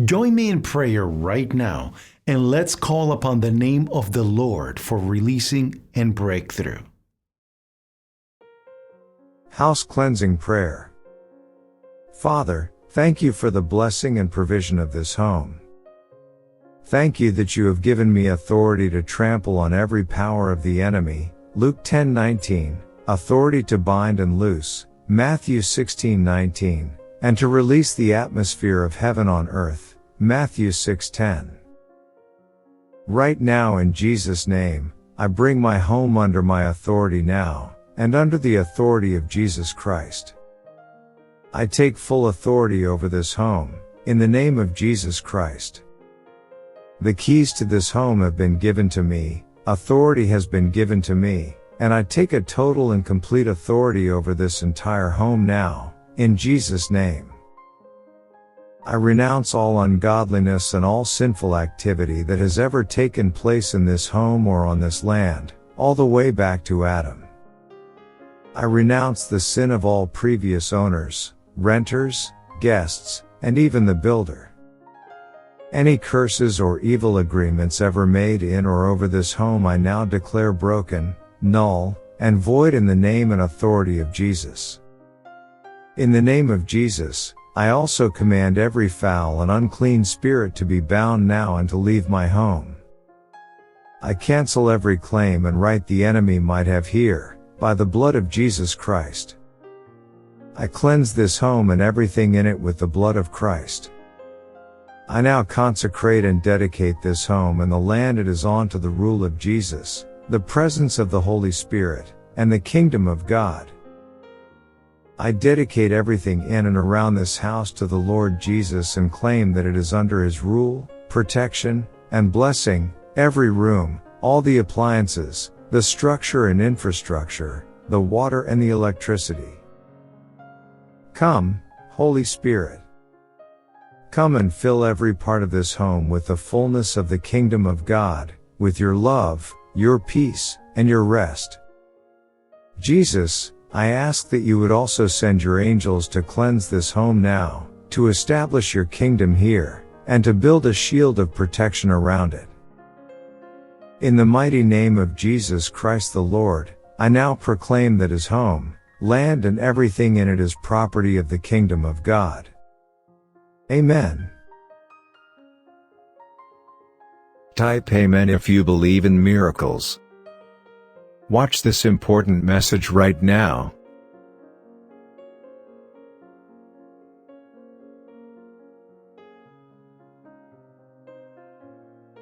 Join me in prayer right now, and let's call upon the name of the Lord for releasing and breakthrough. House Cleansing Prayer. Father, thank you for the blessing and provision of this home. Thank you that you have given me authority to trample on every power of the enemy, Luke 10:19, authority to bind and loose, Matthew 16:19, and to release the atmosphere of heaven on earth, Matthew 6:10. Right now in Jesus' name, I bring my home under my authority now, and under the authority of Jesus Christ. I take full authority over this home, in the name of Jesus Christ. The keys to this home have been given to me, authority has been given to me, and I take a total and complete authority over this entire home now, in Jesus' name. I renounce all ungodliness and all sinful activity that has ever taken place in this home or on this land, all the way back to Adam. I renounce the sin of all previous owners, renters, guests, and even the builder. Any curses or evil agreements ever made in or over this home I now declare broken, null, and void in the name and authority of Jesus. In the name of Jesus, I also command every foul and unclean spirit to be bound now and to leave my home. I cancel every claim and right the enemy might have here, by the blood of Jesus Christ. I cleanse this home and everything in it with the blood of Christ. I now consecrate and dedicate this home and the land it is on to the rule of Jesus, the presence of the Holy Spirit, and the kingdom of God. I dedicate everything in and around this house to the Lord Jesus and claim that it is under His rule, protection, and blessing, every room, all the appliances, the structure and infrastructure, the water and the electricity. Come, Holy Spirit. Come and fill every part of this home with the fullness of the kingdom of God, with your love, your peace, and your rest. Jesus, I ask that you would also send your angels to cleanse this home now, to establish your kingdom here, and to build a shield of protection around it. In the mighty name of Jesus Christ the Lord, I now proclaim that His home, land and everything in it is property of the kingdom of God. Amen. Type Amen if you believe in miracles. Watch this important message right now.